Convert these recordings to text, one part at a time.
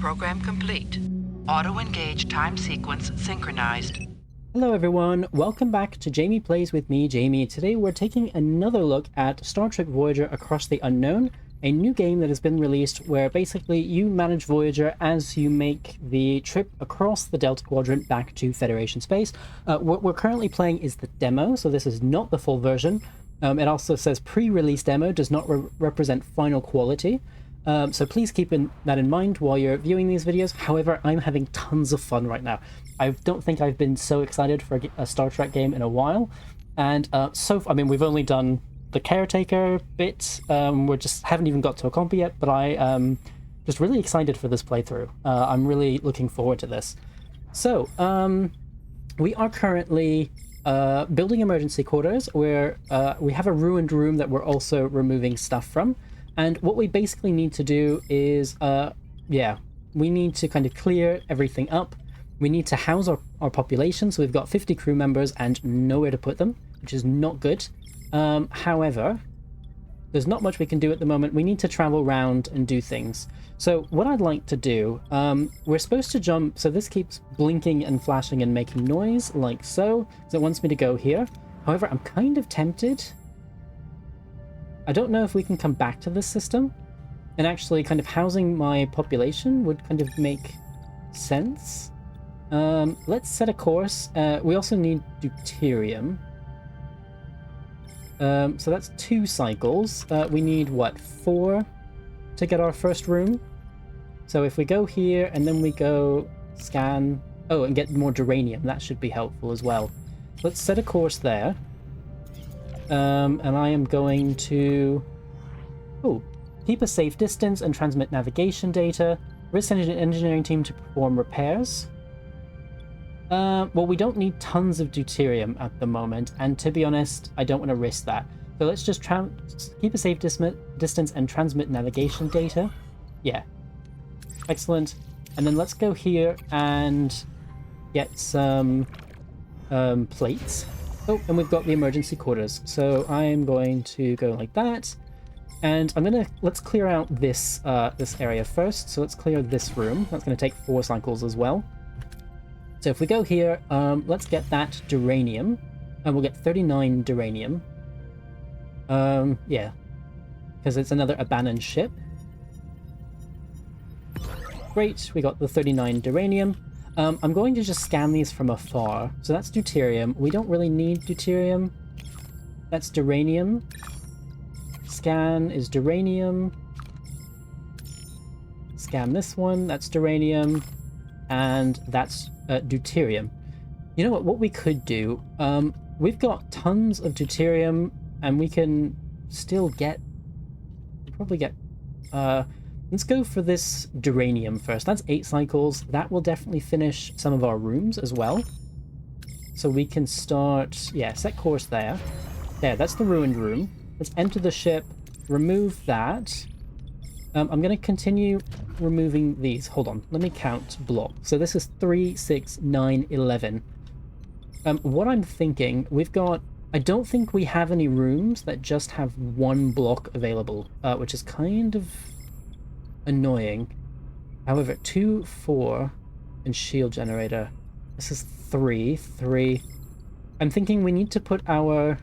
program complete. Auto-engage time sequence synchronized. Hello everyone, welcome back to Jamie Plays with me, Jamie. Today we're taking another look at Star Trek Voyager Across the Unknown, a new game that has been released where basically you manage Voyager as you make the trip across the Delta Quadrant back to Federation space. What we're currently playing is the demo, so this is not the full version. It also says pre-release demo, does not represent final quality. So please keep that in mind while you're viewing these videos. However, I'm having tons of fun right now. I don't think I've been so excited for a Star Trek game in a while. And I mean, we've only done the caretaker bit. We just haven't even got to Ocampa yet, but I am just really excited for this playthrough. I'm really looking forward to this. So, we are currently building emergency quarters where we have a ruined room that we're also removing stuff from. And what we basically need to do is, we need to kind of clear everything up. We need to house our population, so we've got 50 crew members and nowhere to put them, which is not good. However, there's not much we can do at the moment. We need to travel around and do things. So what I'd like to do, we're supposed to jump, so this keeps blinking and flashing and making noise, like so. So it wants me to go here. However, I'm kind of tempted. I don't know if we can come back to this system, and actually kind of housing my population would kind of make sense. Let's set a course. We also need deuterium. So that's 2 cycles. We need, what, 4 to get our first room? So if we go here, and then we go scan... Oh, and get more duranium. That should be helpful as well. Let's set a course there. And I am going to... Oh, keep a safe distance and transmit navigation data. Risk engineering team to perform repairs. Well, we don't need tons of deuterium at the moment, and to be honest, I don't want to risk that. So let's just keep a safe distance and transmit navigation data. Yeah. Excellent. And then let's go here and get some plates. Oh, and we've got the emergency quarters. So I'm going to go like that. And let's clear out this this area first. So let's clear this room. That's going to take 4 cycles as well. So if we go here, let's get that duranium, and we'll get 39 duranium. Yeah, because it's another abandoned ship. Great, we got the 39 duranium. I'm going to just scan these from afar. So that's deuterium. We don't really need deuterium. That's duranium. Scan is duranium. Scan this one, that's duranium. And that's deuterium. You know what we could do? We've got tons of deuterium, and we can still probably get... let's go for this duranium first. That's 8 cycles. That will definitely finish some of our rooms as well. So we can start... Yeah, set course there. There, that's the ruined room. Let's enter the ship, remove that. I'm going to continue removing these. Hold on, let me count blocks. So this is 3, 6, 9, 11. What I'm thinking, we've got... I don't think we have any rooms that just have 1 block available, which is kind of annoying. However, 2, 4, and shield generator. This is 3, 3. I'm thinking we need to put our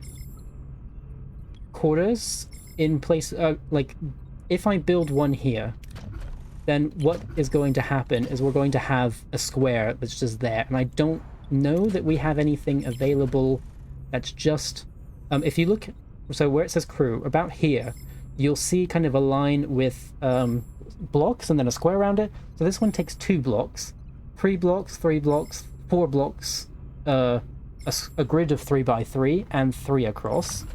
quarters in place, like... If I build one here, then what is going to happen is we're going to have a square that's just there. And I don't know that we have anything available that's just... if you look... So where it says crew, about here, you'll see kind of a line with blocks and then a square around it. So this one takes 2 blocks, 3 blocks, 3 blocks, 4 blocks, a grid of 3 by 3 and 3 across.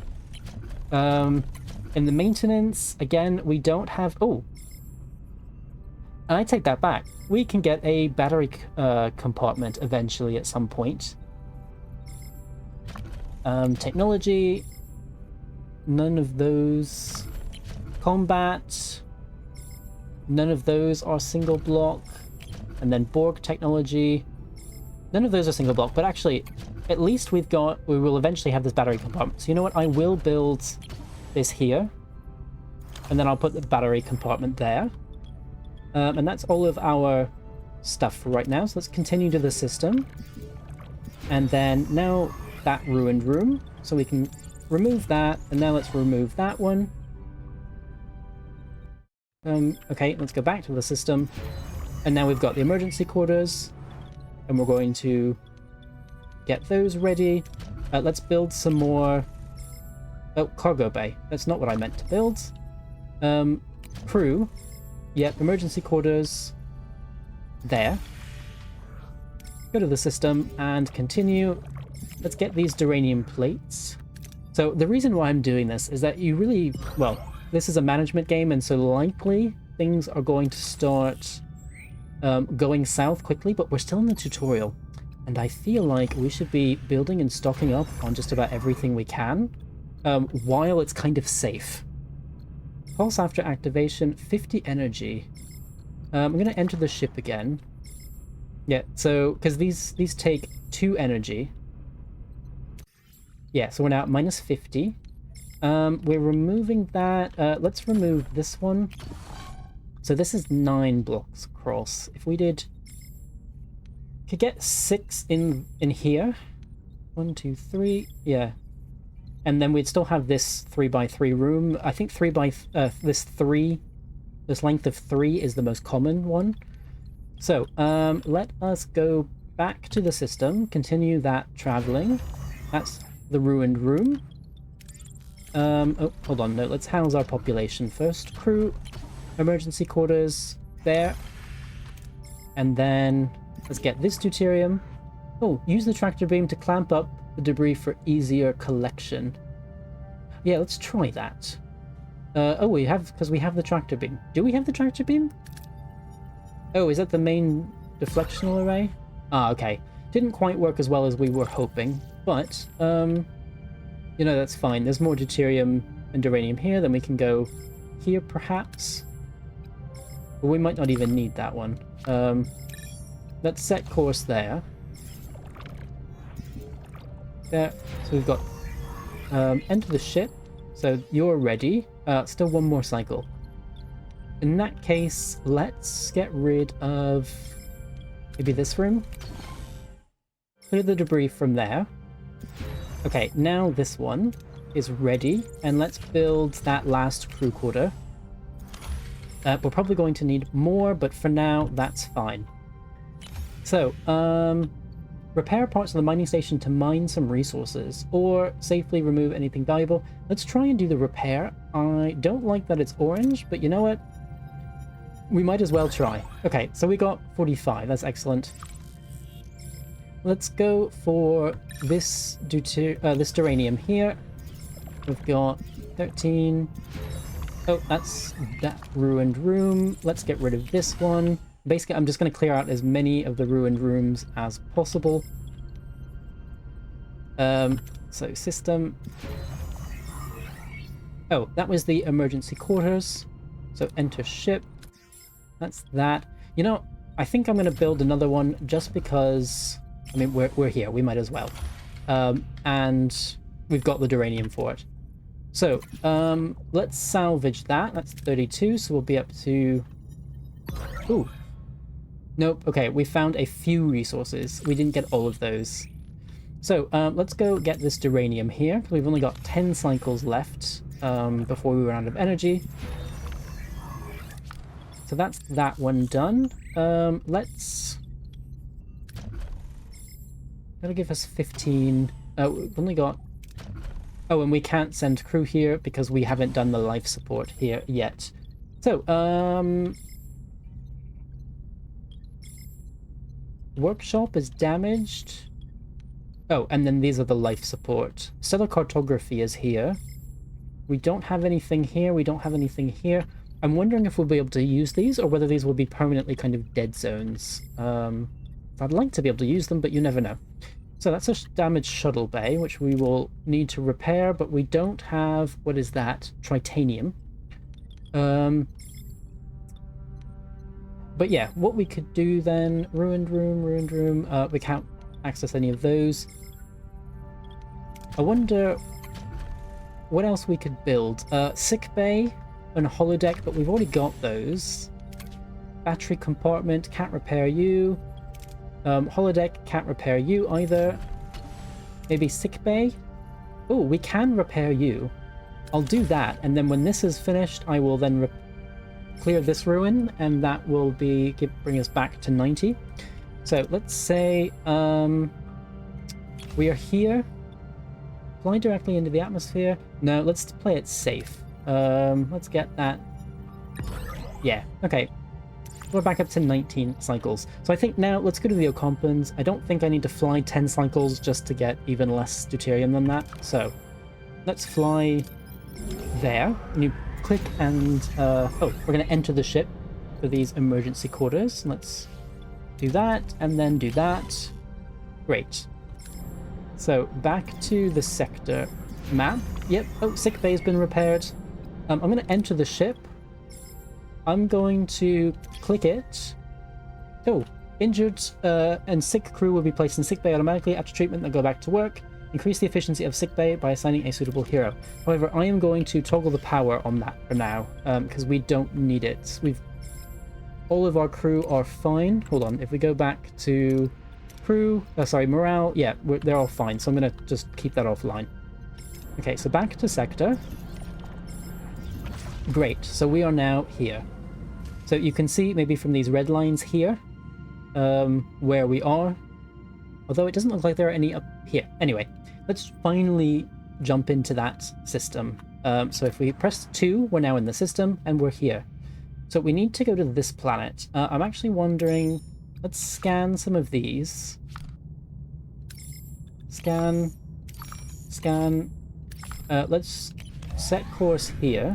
In the maintenance, again, we don't have... Oh! And I take that back. We can get a battery compartment eventually at some point. Technology. None of those. Combat. None of those are single block. And then Borg technology. None of those are single block, but actually, at least we will eventually have this battery compartment. So you know what? I will build... this here, and then I'll put the battery compartment there. And that's all of our stuff for right now. So let's continue to the system. And then now that ruined room. So we can remove that. And now let's remove that one. Okay, let's go back to the system. And now we've got the emergency quarters. And we're going to get those ready. Let's build some more... Oh, cargo bay. That's not what I meant to build. Crew. Yep, emergency quarters. There. Go to the system and continue. Let's get these duranium plates. So the reason why I'm doing this is that you really... Well, this is a management game, and so likely things are going to start going south quickly, but we're still in the tutorial. And I feel like we should be building and stocking up on just about everything we can, while it's kind of safe. Pulse after activation, 50 energy. I'm going to enter the ship again. Yeah, so, because these take 2 energy. Yeah, so we're now at minus 50. We're removing that. Let's remove this one. So this is 9 blocks across. If we did... Could get 6 in here. 1, 2, 3. Yeah. And then we'd still have this 3x3 room. I think this length of 3 is the most common one. So, let us go back to the system, continue that traveling. That's the ruined room. Oh, hold on, no, let's house our population first. Crew, emergency quarters, there. And then, let's get this deuterium. Oh, use the tractor beam to clamp up the debris for easier collection. Yeah, let's try that. Oh, because we have the tractor beam. Do we have the tractor beam? Oh, is that the main deflectional array? Ah, okay. Didn't quite work as well as we were hoping, but, you know, that's fine. There's more deuterium and duranium here, then we can go here, perhaps. But we might not even need that one. Let's set course there. There. So we've got, enter the ship. So you're ready. Still one more cycle. In that case, let's get rid of maybe this room. Clear the debris from there. Okay, now this one is ready, and let's build that last crew quarter. We're probably going to need more, but for now, that's fine. So, repair parts of the mining station to mine some resources, or safely remove anything valuable. Let's try and do the repair. I don't like that it's orange, but you know what? We might as well try. Okay, so we got 45. That's excellent. Let's go for this this duranium here. We've got 13. Oh, that's that ruined room. Let's get rid of this one. Basically, I'm just going to clear out as many of the ruined rooms as possible. So system. Oh, that was the emergency quarters. So enter ship. That's that. You know, I think I'm going to build another one just because, I mean, we're here. We might as well. And we've got the duranium for it. So, let's salvage that. That's 32, so we'll be up to... Ooh. Nope, okay, we found a few resources. We didn't get all of those. So, let's go get this duranium here. We've only got 10 cycles left before we run out of energy. So that's that one done. Let's... That'll give us 15... we've only got... Oh, and we can't send crew here because we haven't done the life support here yet. So, workshop is damaged. Oh, and then these are the life support. Stellar cartography is here. We don't have anything here. We don't have anything here. I'm wondering if we'll be able to use these or whether these will be permanently kind of dead zones. I'd like to be able to use them, but you never know. So that's a damaged shuttle bay, which we will need to repair, but we don't have... What is that? Tritanium. But yeah, what we could do then... Ruined room. We can't access any of those. I wonder what else we could build. Sick bay and holodeck, but we've already got those. Battery compartment, can't repair you. Holodeck, can't repair you either. Maybe sick bay? Oh, we can repair you. I'll do that, and then when this is finished, I will then clear this ruin, and that will bring us back to 90. So let's say we are here. Fly directly into the atmosphere. No, let's play it safe. Let's get that. Yeah, okay. We're back up to 19 cycles. So I think now let's go to the Ocampans. I don't think I need to fly 10 cycles just to get even less deuterium than that. So let's fly there. And you click and... oh, we're going to enter the ship for these emergency quarters. Let's do that and then do that. Great. So back to the sector map. Yep. Oh, sick bay has been repaired. I'm going to enter the ship. I'm going to click it. Oh, injured and sick crew will be placed in sickbay automatically after treatment. They'll go back to work. Increase the efficiency of sickbay by assigning a suitable hero. However, I am going to toggle the power on that for now because we don't need it. All of our crew are fine. Hold on, if we go back to crew, morale, yeah, they're all fine. So I'm going to just keep that offline. Okay, so back to sector. Great, so we are now here. So you can see maybe from these red lines here where we are. Although it doesn't look like there are any up here. Anyway, let's finally jump into that system. So if we press 2, we're now in the system and we're here. So we need to go to this planet. I'm actually wondering, let's scan some of these. Scan. Let's set course here.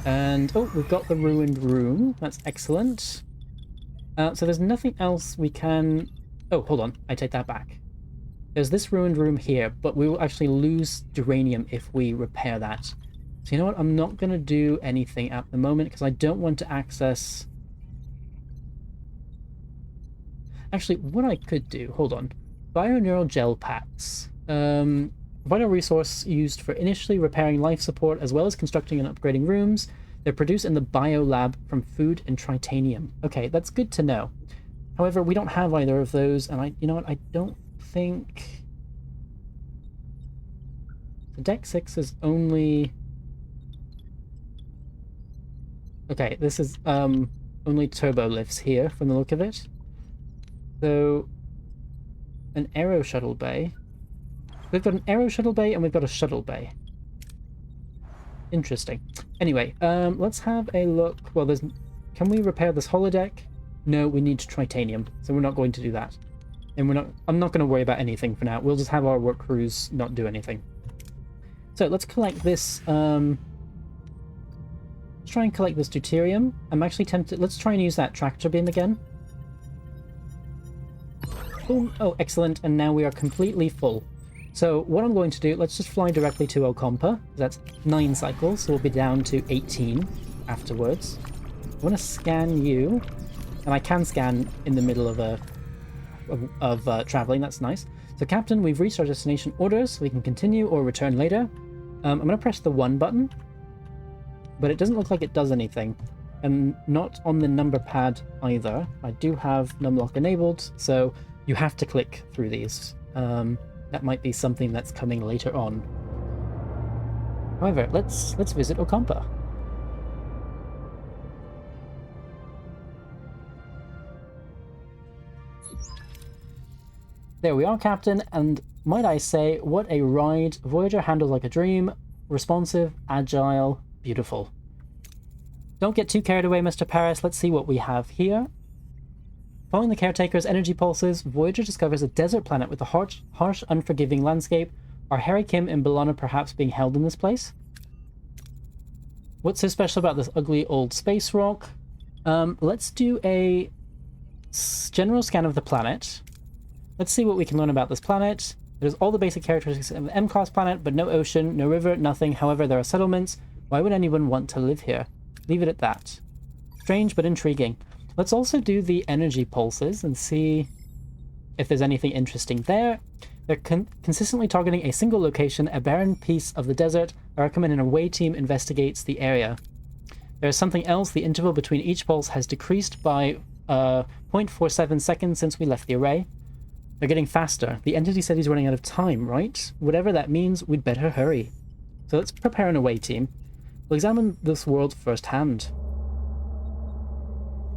And, oh, we've got the ruined room. That's excellent. So there's nothing else we can... Oh, hold on. I take that back. There's this ruined room here, but we will actually lose uranium if we repair that. So you know what? I'm not going to do anything at the moment because I don't want to access... Actually, what I could do... Hold on. Bioneural gel packs. Vital resource used for initially repairing life support as well as constructing and upgrading rooms. They're produced in the biolab from food and tritanium. Okay, that's good to know. However, we don't have either of those, and you know what, I don't think... The Deck 6 is only... Okay, this is only turbo lifts here from the look of it. So, an aero shuttle bay. We've got an aero shuttle bay and we've got a shuttle bay. Interesting. Anyway, let's have a look. Well, can we repair this holodeck? No, we need tritanium, so we're not going to do that. And I'm not going to worry about anything for now. We'll just have our work crews not do anything. So let's collect this. Let's try and collect this deuterium. I'm actually tempted. Let's try and use that tractor beam again. Boom. Oh, excellent. And now we are completely full. So what I'm going to do, let's just fly directly to Ocampa. That's 9 cycles, so we'll be down to 18 afterwards. I want to scan you, and I can scan in the middle of traveling. That's nice. So Captain, we've reached our destination orders. We can continue or return later. I'm going to press the 1 button, but it doesn't look like it does anything. And not on the number pad either. I do have numlock enabled, so you have to click through these. That might be something that's coming later on. However, let's visit Ocampa. There we are, Captain, and might I say, what a ride. Voyager handled like a dream. Responsive, agile, beautiful. Don't get too carried away, Mr. Paris. Let's see what we have here. Following the caretaker's energy pulses, Voyager discovers a desert planet with a harsh, unforgiving landscape. Are Harry, Kim, and B'Elanna perhaps being held in this place? What's so special about this ugly old space rock? Let's do a general scan of the planet. Let's see what we can learn about this planet. There's all the basic characteristics of an M-class planet, but no ocean, no river, nothing. However, there are settlements. Why would anyone want to live here? Leave it at that. Strange, but intriguing. Let's also do the energy pulses and see if there's anything interesting there. They're consistently targeting a single location, a barren piece of the desert. I recommend an away team investigates the area. There is something else. The interval between each pulse has decreased by 0.47 seconds since we left the array. They're getting faster. The entity said he's running out of time, right? Whatever that means, we'd better hurry. So let's prepare an away team. We'll examine this world firsthand.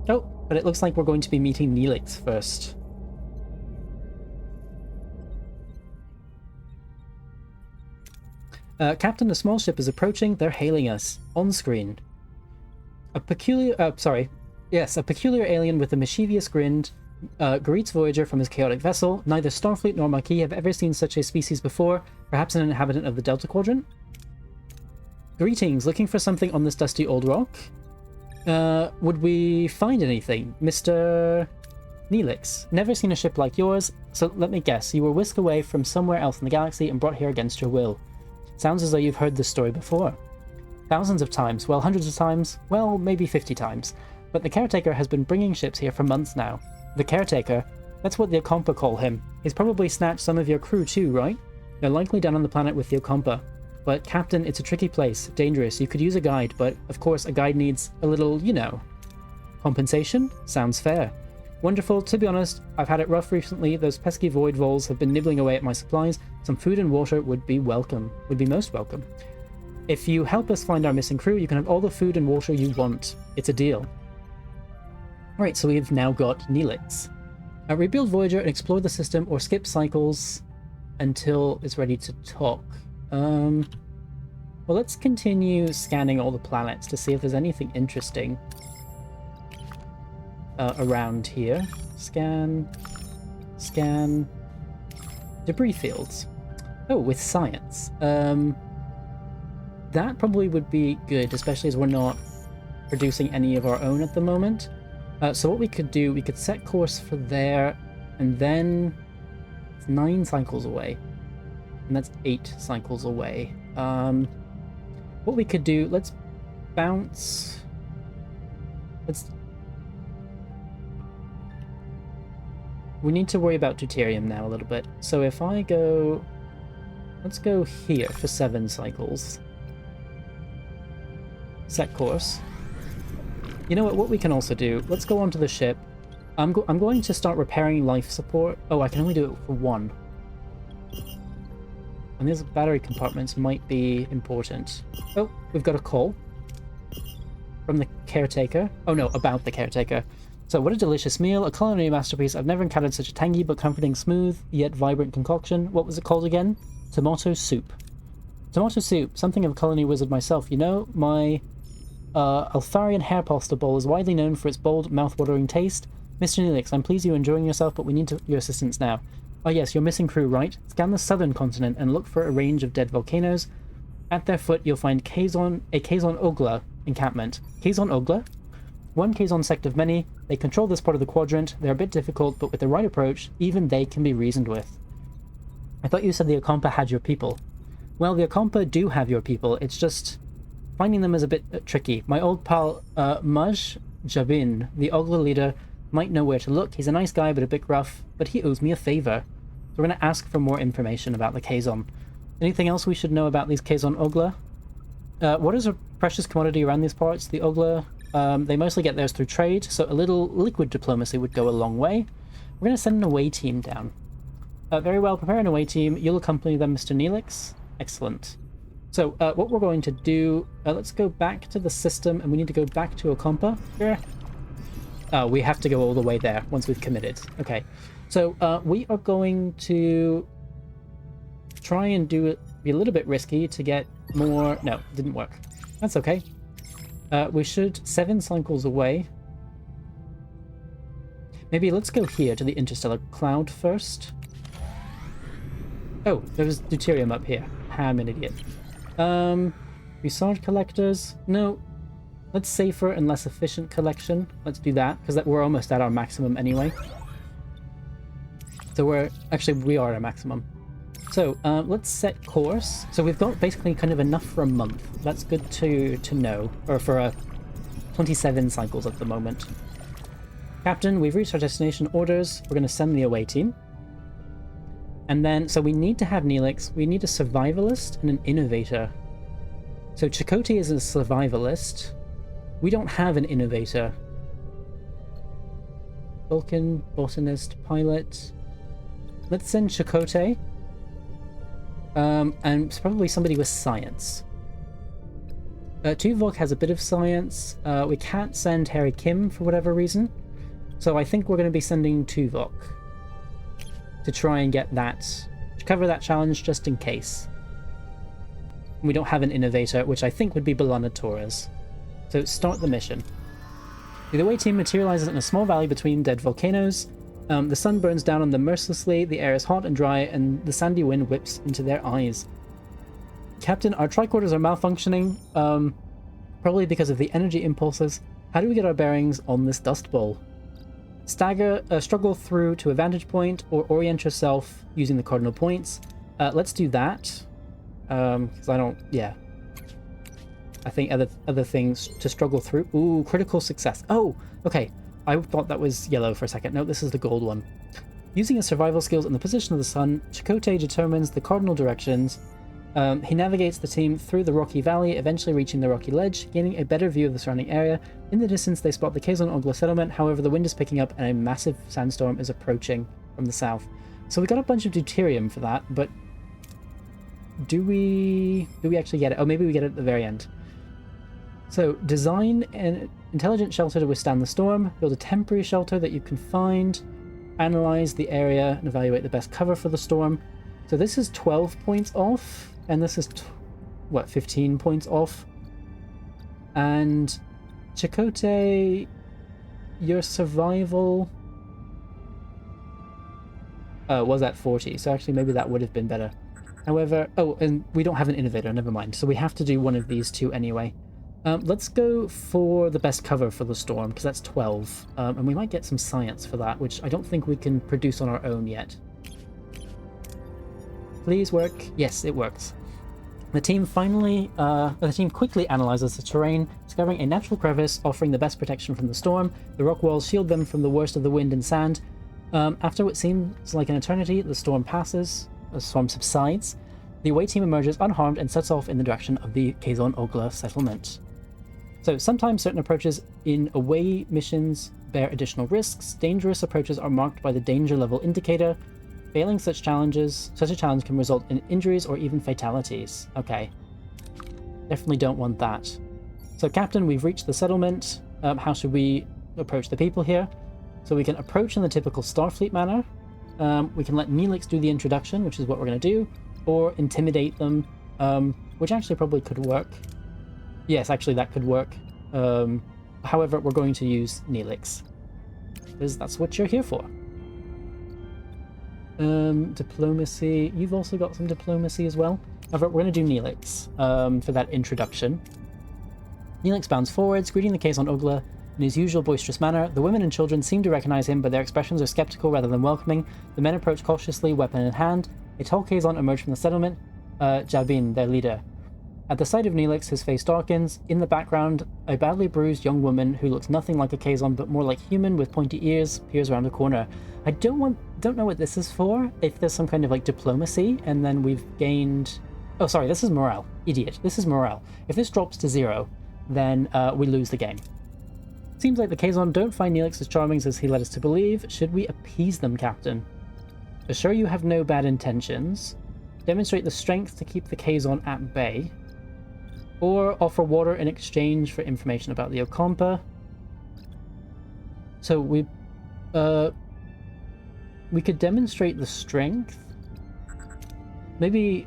Oh, but it looks like we're going to be meeting Neelix first. Captain, a small ship is approaching. They're hailing us. On screen. A peculiar alien with a mischievous grin greets Voyager from his chaotic vessel. Neither Starfleet nor Maquis have ever seen such a species before. Perhaps an inhabitant of the Delta Quadrant? Greetings, looking for something on this dusty old rock? Would we find anything, Mr. Neelix? Never seen a ship like yours, so let me guess. You were whisked away from somewhere else in the galaxy and brought here against your will. Sounds as though you've heard this story before. Thousands of times, well, hundreds of times, well, maybe 50 times. But the Caretaker has been bringing ships here for months now. The Caretaker? That's what the Ocampa call him. He's probably snatched some of your crew too, right? They're likely down on the planet with the Ocampa. But, Captain, it's a tricky place, dangerous. You could use a guide, but, of course, a guide needs a little, you know. Compensation? Sounds fair. Wonderful. To be honest, I've had it rough recently. Those pesky void voles have been nibbling away at my supplies. Some food and water would be most welcome. If you help us find our missing crew, you can have all the food and water you want. It's a deal. Right, so we've now got Neelix. Rebuild Voyager and explore the system, or skip cycles until it's ready to talk. Well, let's continue scanning all the planets to see if there's anything interesting around here. Scan. Debris fields. Oh, with science. That probably would be good, especially as we're not producing any of our own at the moment. So what we could do, we could set course for there, and then it's 9 cycles away. And that's 8 cycles away. What we could do, let's bounce. We need to worry about deuterium now a little bit. So if I go, let's go here for 7 cycles. Set course. You know what we can also do, let's go onto the ship. I'm going to start repairing life support. Oh, I can only do it for 1. And these battery compartments might be important. Oh, we've got a call from the Caretaker. Oh no, about the Caretaker. So, what a delicious meal, a culinary masterpiece. I've never encountered such a tangy but comforting, smooth, yet vibrant concoction. What was it called again? Tomato soup. Tomato soup, something of a culinary wizard myself. You know, my Altharian hair pasta bowl is widely known for its bold, mouth-watering taste. Mr. Neelix, I'm pleased you're enjoying yourself, but we need your assistance now. Oh yes, your missing crew, right? Scan the southern continent and look for a range of dead volcanoes. At their foot, you'll find a Kazon Ogla encampment. Kazon Ogla? One Kazon sect of many. They control this part of the quadrant. They're a bit difficult, but with the right approach, even they can be reasoned with. I thought you said the Ocampa had your people. Well, the Ocampa do have your people. It's just finding them is a bit tricky. My old pal, Maj Jabin, the Ogla leader, might know where to look. He's a nice guy, but a bit rough, but he owes me a favor. So we're going to ask for more information about the Kazon. Anything else we should know about these Kazon Ogla? What is a precious commodity around these parts? The Ogla, they mostly get theirs through trade, so a little liquid diplomacy would go a long way. We're going to send an away team down. Very well, prepare an away team. You'll accompany them, Mr. Neelix. Excellent. So, what we're going to do, let's go back to the system, and we need to go back to Ocampa. Yeah. Oh, we have to go all the way there once we've committed. Okay. So, we are going to try and be a little bit risky to get more... No, it didn't work. That's okay. We should 7 cycles away. Maybe let's go here to the interstellar cloud first. Oh, there's deuterium up here. I'm an idiot. Research collectors? No. Let's safer and less efficient collection. Let's do that, because we're almost at our maximum anyway. So we are at our maximum. So, let's set course. So we've got basically kind of enough for a month. That's good to know. Or for 27 cycles at the moment. Captain, we've reached our destination. Orders. We're going to send the away team. And then, so we need to have Neelix. We need a survivalist and an innovator. So Chakotay is a survivalist. We don't have an innovator. Vulcan, botanist, pilot. Let's send Chakotay. And probably somebody with science. Tuvok has a bit of science. We can't send Harry Kim for whatever reason. So I think we're going to be sending Tuvok to try and get that, to cover that challenge just in case. We don't have an innovator, which I think would be B'Elanna Torres. So start the mission. The away team materializes in a small valley between dead volcanoes. The sun burns down on them mercilessly, the air is hot and dry, and the sandy wind whips into their eyes. Captain, our tricorders are malfunctioning, probably because of the energy impulses. How do we get our bearings on this dust bowl? Struggle through to a vantage point, or orient yourself using the cardinal points. Let's do that. Because I don't, yeah. I think other things to struggle through. Ooh, critical success. Oh, okay. I thought that was yellow for a second. No, this is the gold one. Using his survival skills and the position of the sun, Chakotay determines the cardinal directions. He navigates the team through the rocky valley, eventually reaching the rocky ledge, gaining a better view of the surrounding area. In the distance, they spot the Kazon Ogla settlement. However, the wind is picking up and a massive sandstorm is approaching from the south. So we got a bunch of deuterium for that, but do we actually get it? Oh, maybe we get it at the very end. So, design an intelligent shelter to withstand the storm, build a temporary shelter that you can find, analyze the area and evaluate the best cover for the storm. So this is 12 points off, and this is, 15 points off. And Chakotay, your survival was at 40, so actually maybe that would have been better. However, oh, and we don't have an innovator, never mind. So we have to do one of these two anyway. Let's go for the best cover for the storm, because that's 12. And we might get some science for that, which I don't think we can produce on our own yet. Please work. Yes, it works. The team quickly analyzes the terrain, discovering a natural crevice offering the best protection from the storm. The rock walls shield them from the worst of the wind and sand. After what seems like an eternity, the storm subsides. The away team emerges unharmed and sets off in the direction of the Kazon Ogla settlement. So sometimes certain approaches in away missions bear additional risks. Dangerous approaches are marked by the danger level indicator. Failing such a challenge can result in injuries or even fatalities. Okay. Definitely don't want that. So Captain, we've reached the settlement. How should we approach the people here? So we can approach in the typical Starfleet manner. We can let Neelix do the introduction, which is what we're going to do, or intimidate them, which actually probably could work. Yes, actually that could work. However, we're going to use Neelix, because that's what you're here for. Diplomacy. You've also got some diplomacy as well. However, we're going to do Neelix for that introduction. Neelix bounds forwards, greeting the Kazon Ogla in his usual boisterous manner. The women and children seem to recognize him, but their expressions are skeptical rather than welcoming. The men approach cautiously, weapon in hand. A tall Kazon emerged from the settlement, Jabin, their leader. At the sight of Neelix, his face darkens. In the background, a badly bruised young woman who looks nothing like a Kazon but more like human with pointy ears peers around a corner. I don't know what this is for. If there's some kind of like diplomacy, and then we've gained... Oh, sorry, this is morale. Idiot. This is morale. If this drops to 0, then we lose the game. Seems like the Kazon don't find Neelix as charming as he led us to believe. Should we appease them, Captain? Assure you have no bad intentions. Demonstrate the strength to keep the Kazon at bay. Or offer water in exchange for information about the Ocampa. So we could demonstrate the strength. Maybe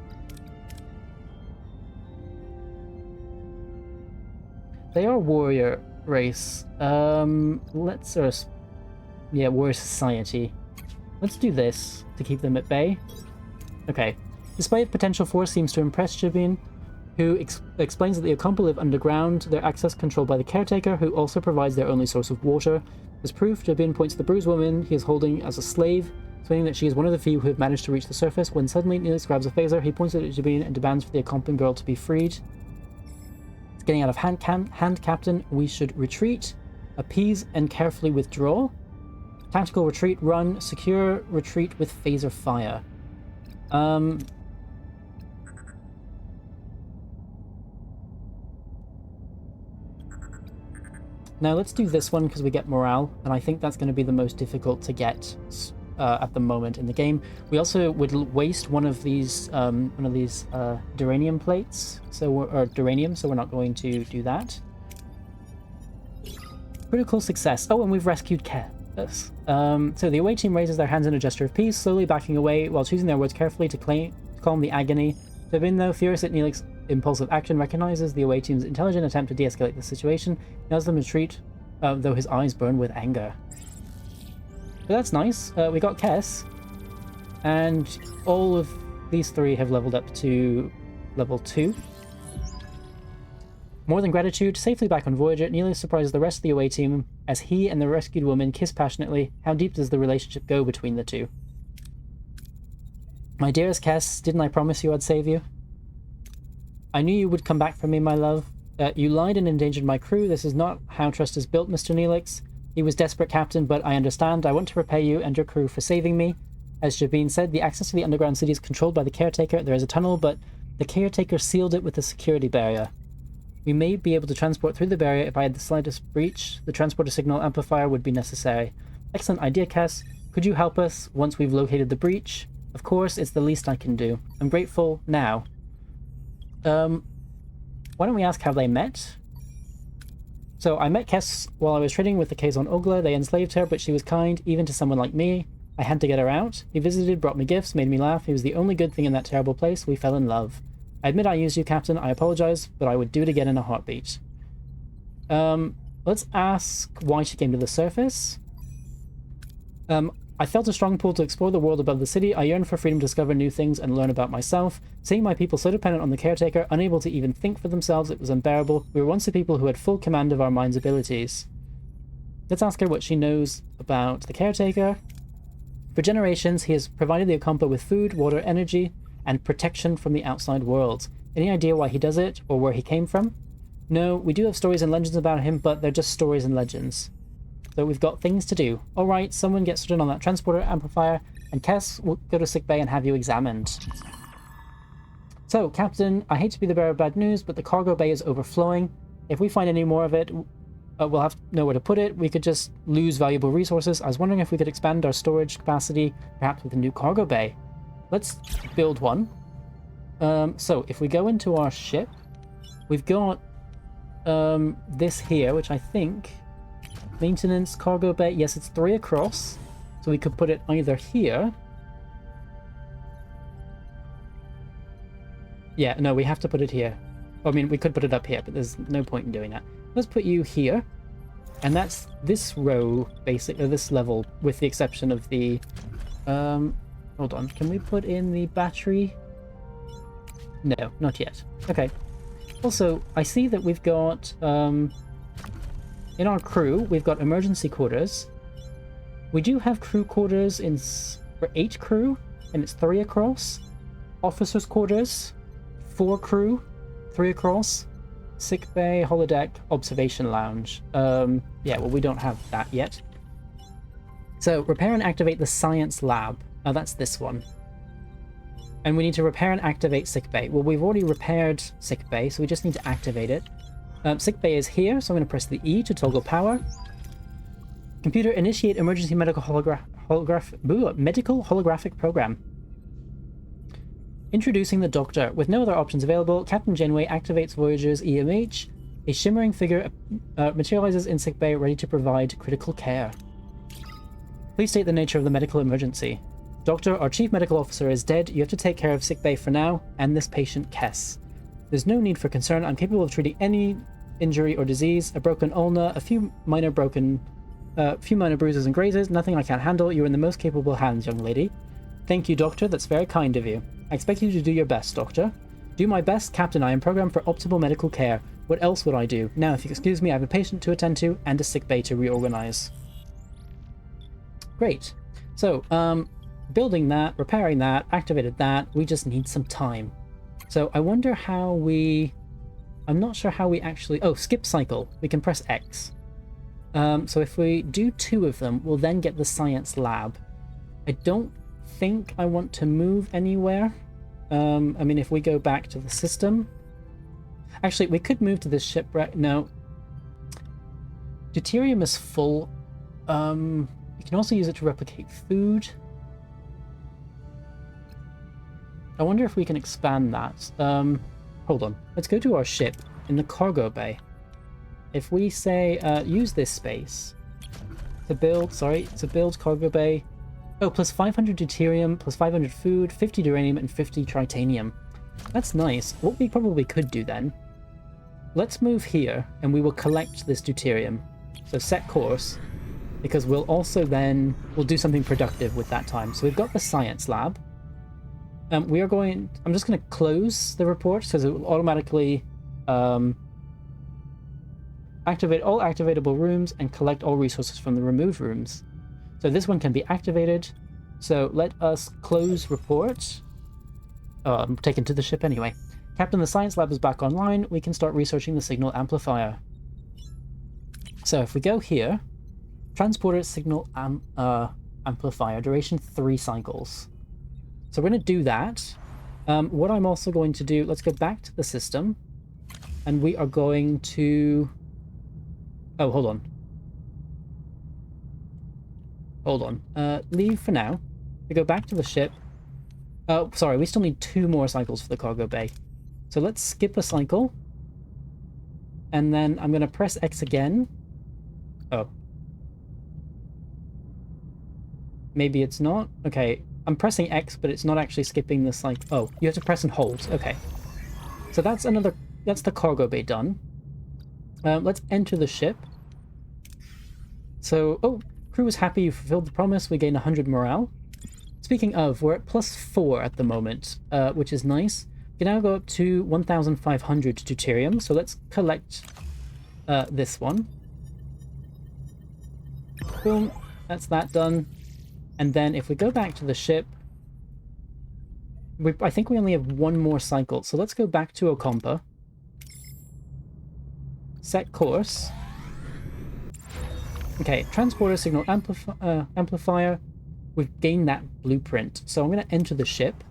they are warrior race. Warrior society. Let's do this to keep them at bay. Okay. Display of potential force seems to impress Jabin, who explains that the Ocampa live underground, their access controlled by the caretaker, who also provides their only source of water. As proof, Jabin points to the bruised woman he is holding as a slave, explaining that she is one of the few who have managed to reach the surface. When suddenly Neelix grabs a phaser, he points it at Jabin and demands for the Ocampan girl to be freed. It's getting out of hand, Captain. We should retreat, appease, and carefully withdraw. Tactical retreat, run, secure retreat with phaser fire. Now let's do this one because we get morale, and I think that's going to be the most difficult to get at the moment in the game. We also would waste one of these duranium plates, or duranium, so we're not going to do that. Critical success. Oh, and we've rescued Kes. So the away team raises their hands in a gesture of peace, slowly backing away while choosing their words carefully to calm the agony. Sabin, furious at Neelix's impulsive action, recognizes the away team's intelligent attempt to de-escalate the situation, tells them to retreat, though his eyes burn with anger. But that's nice. We got Kes, and all of these three have leveled up to level 2. More than gratitude, safely back on Voyager, Neelix surprises the rest of the away team as he and the rescued woman kiss passionately. How deep does the relationship go between the two? My dearest Kes, didn't I promise you I'd save you? I knew you would come back for me, my love. You lied and endangered my crew. This is not how trust is built, Mr. Neelix. He was desperate, Captain, but I understand. I want to repay you and your crew for saving me. As Jabin said, the access to the underground city is controlled by the Caretaker. There is a tunnel, but the Caretaker sealed it with a security barrier. We may be able to transport through the barrier if I had the slightest breach. The transporter signal amplifier would be necessary. Excellent idea, Kes. Could you help us once we've located the breach? Of course, it's the least I can do. I'm grateful now. Why don't we ask how they met? So I met Kes while I was trading with the Kazon Ogla. They enslaved her, but she was kind, even to someone like me. I had to get her out. He visited, brought me gifts, made me laugh. He was the only good thing in that terrible place. We fell in love. I admit I used you, Captain. I apologize, but I would do it again in a heartbeat. Let's ask why she came to the surface. I felt a strong pull to explore the world above the city. I yearned for freedom to discover new things and learn about myself. Seeing my people so dependent on the Caretaker, unable to even think for themselves, it was unbearable. We were once the people who had full command of our mind's abilities. Let's ask her what she knows about the Caretaker. For generations, he has provided the Ocampa with food, water, energy, and protection from the outside world. Any idea why he does it, or where he came from? No, we do have stories and legends about him, but they're just stories and legends. So we've got things to do. Alright, someone get started on that transporter amplifier, and Kes will go to sickbay and have you examined. So, Captain, I hate to be the bearer of bad news, but the cargo bay is overflowing. If we find any more of it, we'll have to know where to put it. We could just lose valuable resources. I was wondering if we could expand our storage capacity, perhaps with a new cargo bay. Let's build one. So, if we go into our ship, we've got this here, which I think... Maintenance, cargo bay, yes, it's 3 across. So we could put it either here. Yeah, no, we have to put it here. I mean, we could put it up here, but there's no point in doing that. Let's put you here. And that's this row, basically, this level, with the exception of the... hold on, can we put in the battery? No, not yet. Okay. Also, I see that we've got... in our crew, we've got emergency quarters. We do have crew quarters for 8 crew, and it's 3 across. Officers' quarters, 4 crew, 3 across. Sick bay, holodeck, observation lounge. Yeah, well, we don't have that yet. So, repair and activate the science lab. Oh, that's this one. And we need to repair and activate sick bay. Well, we've already repaired sick bay, so we just need to activate it. Sick bay is here, so I'm going to press the E to toggle power. Computer, initiate emergency medical holographic program. Introducing the Doctor. With no other options available, Captain Janeway activates Voyager's EMH. A shimmering figure materializes in sick bay, ready to provide critical care. Please state the nature of the medical emergency. Doctor, our chief medical officer is dead. You have to take care of sick bay for now, and this patient, Kes. There's no need for concern. I'm capable of treating any injury or disease. A broken ulna, a few minor bruises and grazes. Nothing I can't handle. You're in the most capable hands, young lady. Thank you, Doctor. That's very kind of you. I expect you to do your best, Doctor. Do my best, Captain. I am programmed for optimal medical care. What else would I do? Now, if you excuse me, I have a patient to attend to and a sick bay to reorganize. Great. So, building that, repairing that, activated that. We just need some time. So I wonder how we... I'm not sure how we actually... Oh, skip cycle. We can press X. So if we do 2 of them, we'll then get the science lab. I don't think I want to move anywhere. I mean, if we go back to the system... Actually, we could move to this shipwreck. No. Deuterium is full. You can also use it to replicate food. I wonder if we can expand that. Hold on. Let's go to our ship in the cargo bay. If we say, use this space to build, cargo bay. Oh, plus 500 deuterium, plus 500 food, 50 uranium, and 50 tritanium. That's nice. What we probably could do then, let's move here, and we will collect this deuterium. So set course, because we'll also then, we'll do something productive with that time. So we've got the science lab. I'm just going to close the report, because it will automatically activate all activatable rooms and collect all resources from the removed rooms. So this one can be activated. So let us close report. Oh, I'm taken to the ship anyway. Captain, the science lab is back online. We can start researching the signal amplifier. So if we go here, transporter signal amplifier, duration 3 cycles. So we're going to do that. What I'm also going to do, let's go back to the system. And we are going to... Oh, hold on. Hold on. Leave for now. We go back to the ship. Oh, sorry, we still need 2 more cycles for the cargo bay. So let's skip a cycle. And then I'm going to press X again. Oh. Maybe it's not? Okay, I'm pressing X, but it's not actually skipping the cycle. Oh, you have to press and hold. Okay. So that's the cargo bay done. Let's enter the ship. So, oh, crew is happy you fulfilled the promise. We gain 100 morale. Speaking of, we're at +4 at the moment, which is nice. We can now go up to 1,500 deuterium. So let's collect this one. Boom. That's that done. And then if we go back to the ship, I think we only have 1 more cycle. So let's go back to Ocampa. Set course. Okay, transporter signal amplifier. We've gained that blueprint. So I'm going to enter the ship.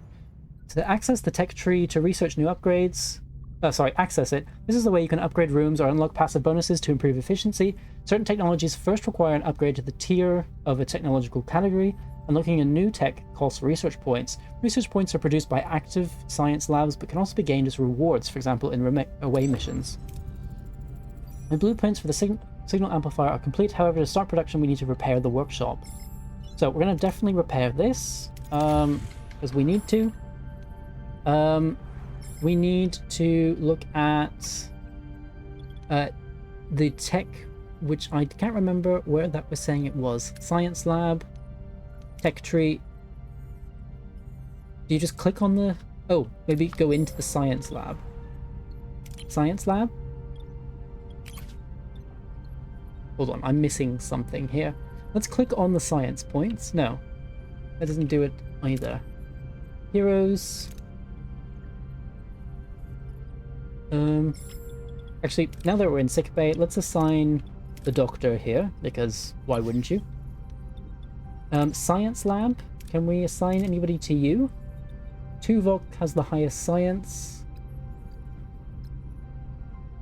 To access the tech tree to research new upgrades. Access it. This is the way you can upgrade rooms or unlock passive bonuses to improve efficiency. Certain technologies first require an upgrade to the tier of a technological category. Unlocking a new tech costs research points. Research points are produced by active science labs, but can also be gained as rewards, for example, in away missions. The blueprints for the signal amplifier are complete. However, to start production, we need to repair the workshop. So we're going to definitely repair this, because we need to. We need to look at the tech, which I can't remember where that was saying it was. Science lab, tech tree. Do you just click on the... Oh, maybe go into the science lab. Science lab? Hold on, I'm missing something here. Let's click on the science points. No, that doesn't do it either. Heroes. Actually, now that we're in sickbay, let's assign the doctor here, because why wouldn't you? Science lab. Can we assign anybody to you? Tuvok has the highest science.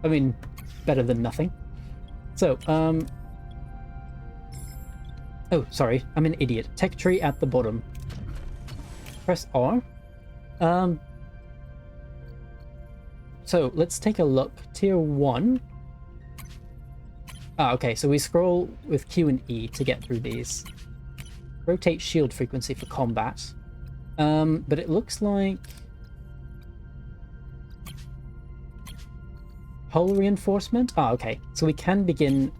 I mean, better than nothing. So, oh, sorry, I'm an idiot. Tech tree at the bottom. Press R. So, let's take a look. Tier 1. Ah, okay, so we scroll with Q and E to get through these. Rotate shield frequency for combat. But it looks like... Hull reinforcement? Ah, okay. So we can begin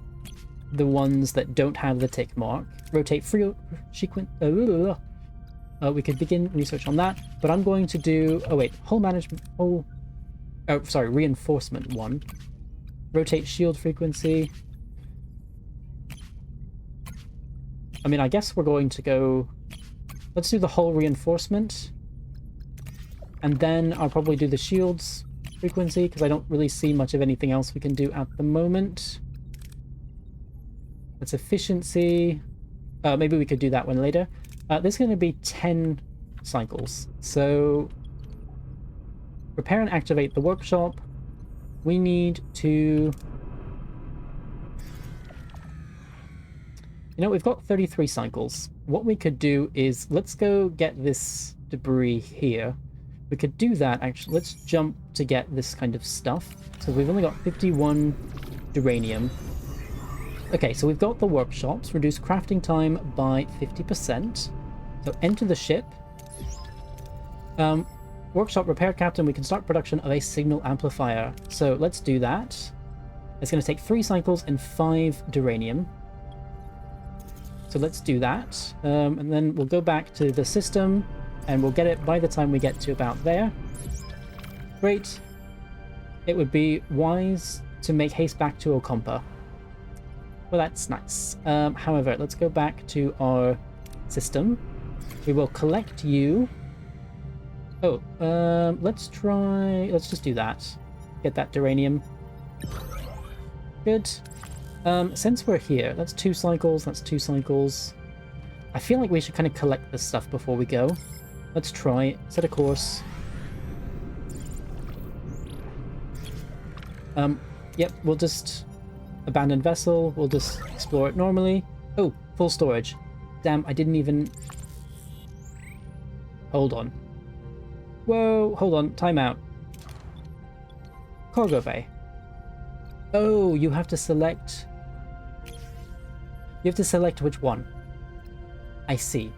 the ones that don't have the tick mark. Rotate frequency. We could begin research on that, but I'm going to do... Oh, wait. Hull management... Oh, sorry. Reinforcement 1. Rotate shield frequency. I mean, I guess we're going to go... Let's do the hull reinforcement. And then I'll probably do the shields frequency, because I don't really see much of anything else we can do at the moment. That's efficiency. Maybe we could do that one later. This is going to be 10 cycles. So, repair and activate the workshop. We need to You know, we've got 33 cycles. What we could do is, let's go get this debris here. We could do that, actually. Let's jump to get this kind of stuff. So we've only got 51 uranium. Okay, so we've got the workshops. Reduce crafting time by 50%. So enter the ship. Workshop repair captain, we can start production of a signal amplifier. So let's do that. It's going to take 3 cycles and 5 uranium. So let's do that. And then we'll go back to the system and we'll get it by the time we get to about there. Great. It would be wise to make haste back to Ocampa. Well, that's nice. However, let's go back to our system. We will collect you. Oh, let's just do that. Get that uranium. Good. Since we're here, that's 2 cycles, that's 2 cycles. I feel like we should kind of collect this stuff before we go. Let's try. Set a course. Yep, we'll just abandon vessel. We'll just explore it normally. Oh, full storage. Damn, I didn't even... Hold on. Whoa, hold on. Time out. Cargo bay. Oh, you have to select... You have to select which one. I see.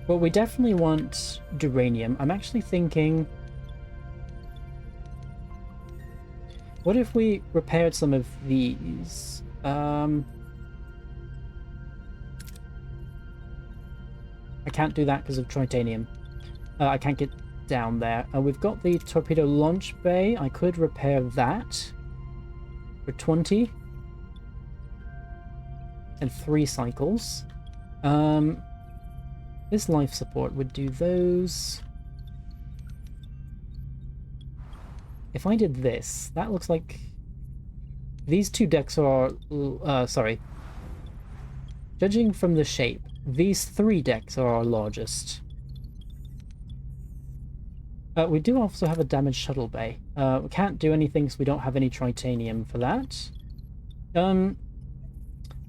Well, we definitely want uranium. I'm actually thinking... What if we repaired some of these? I can't do that because of titanium. I can't get down there. We've got the torpedo launch bay. I could repair that for 20 and 3 cycles. This life support would do those. If I did this, that looks like these 2 decks are sorry. Judging from the shape, these 3 decks are our largest. We do also have a damaged shuttle bay. We can't do anything because we don't have any titanium for that.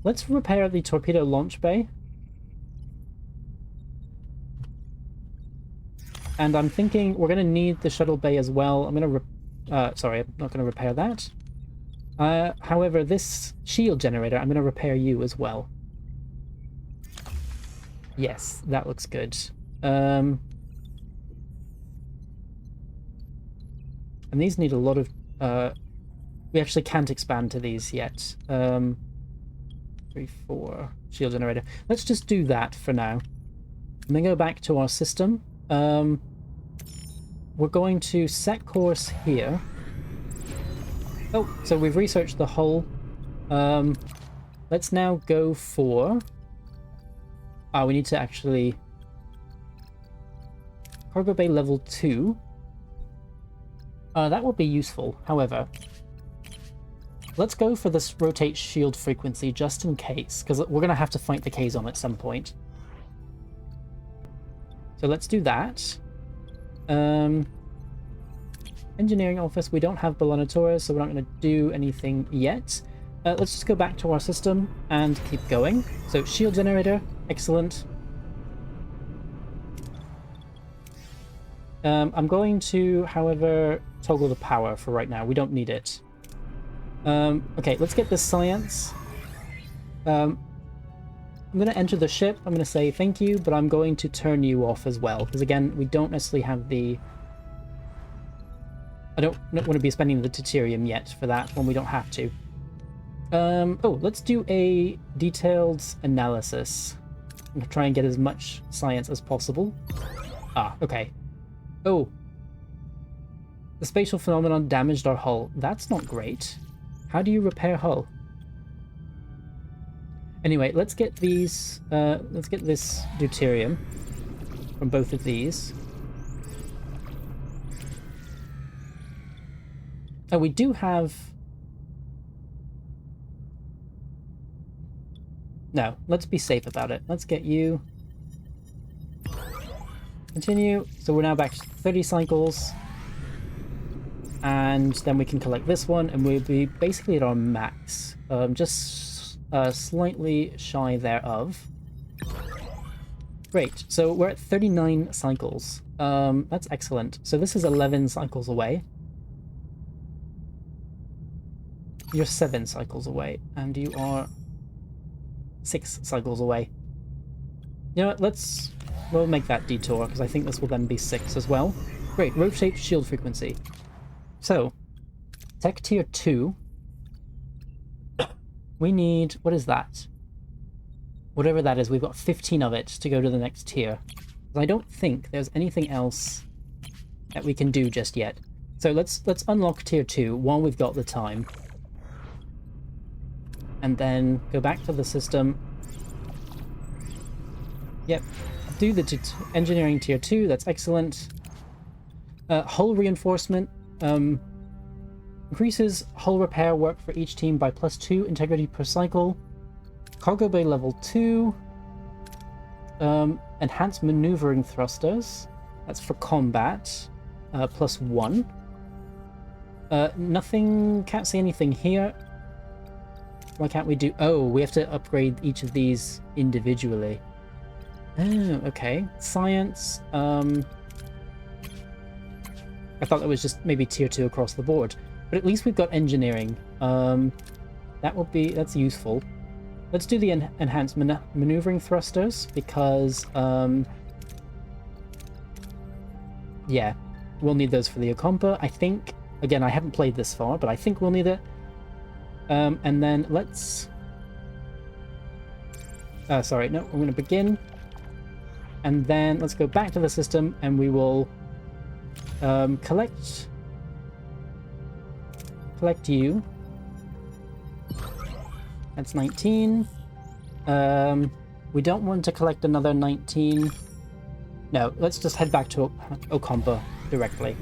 Let's repair the torpedo launch bay. And I'm thinking we're going to need the shuttle bay as well. I'm going to... sorry, I'm not going to repair that. However, this shield generator, I'm going to repair you as well. Yes, that looks good. And these need a lot of... we actually can't expand to these yet. 3, 4... Shield generator. Let's just do that for now. And then go back to our system. We're going to set course here. Oh, so we've researched the hull. Let's now go for... we need to actually... Cargo bay level 2. That will be useful, however. Let's go for this rotate shield frequency just in case, because we're going to have to fight the Kazon at some point. So let's do that. Engineering office, we don't have Bolonatores, so we're not going to do anything yet. Let's just go back to our system and keep going. So shield generator, excellent. I'm going to, however, toggle the power for right now. We don't need it. Okay, let's get this science. I'm going to enter the ship. I'm going to say thank you, but I'm going to turn you off as well. Because again, we don't necessarily have the... I don't want to be spending the deuterium yet for that when we don't have to. Oh, let's do a detailed analysis. I'm going to try and get as much science as possible. Ah, okay. Oh. The spatial phenomenon damaged our hull. That's not great. How do you repair hull? Anyway, let's get these, let's get this deuterium from both of these. Oh, we do have... No, let's be safe about it. Let's get you. Continue. So we're now back to 30 cycles. And then we can collect this one, and we'll be basically at our max. Just slightly shy thereof. Great, so we're at 39 cycles. That's excellent. So this is 11 cycles away. You're 7 cycles away, and you are 6 cycles away. You know what, we'll make that detour, because I think this will then be 6 as well. Great, rotate shield frequency. So, Tech Tier 2. We need, what is that? Whatever that is, we've got 15 of it to go to the next tier. I don't think there's anything else that we can do just yet. So let's unlock Tier 2 while we've got the time. And then go back to the system. Yep, do the engineering Tier 2, that's excellent. Hull reinforcement. Increases hull repair work for each team by +2 integrity per cycle. Cargo bay level 2. Enhanced maneuvering thrusters. That's for combat. +1. Nothing, can't see anything here. Why can't we do... Oh, we have to upgrade each of these individually. Oh, okay. Science. I thought that was just maybe Tier 2 across the board. But at least we've got engineering. That's useful. Let's do the enhanced maneuvering thrusters, because, yeah, we'll need those for the Ocampa. I think, again, I haven't played this far, but I think we'll need it. And then let's... sorry, no, we're going to begin. And then let's go back to the system, and we will collect you. That's 19. We don't want to collect another 19. No, let's just head back to Ocampa directly.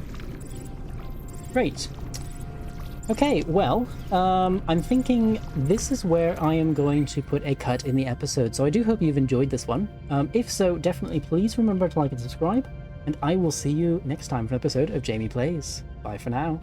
Great. Okay, well, I'm thinking this is where I am going to put a cut in the episode, so I do hope you've enjoyed this one. If so, definitely please remember to like and subscribe, and I will see you next time for an episode of Jamie Plays. Bye for now.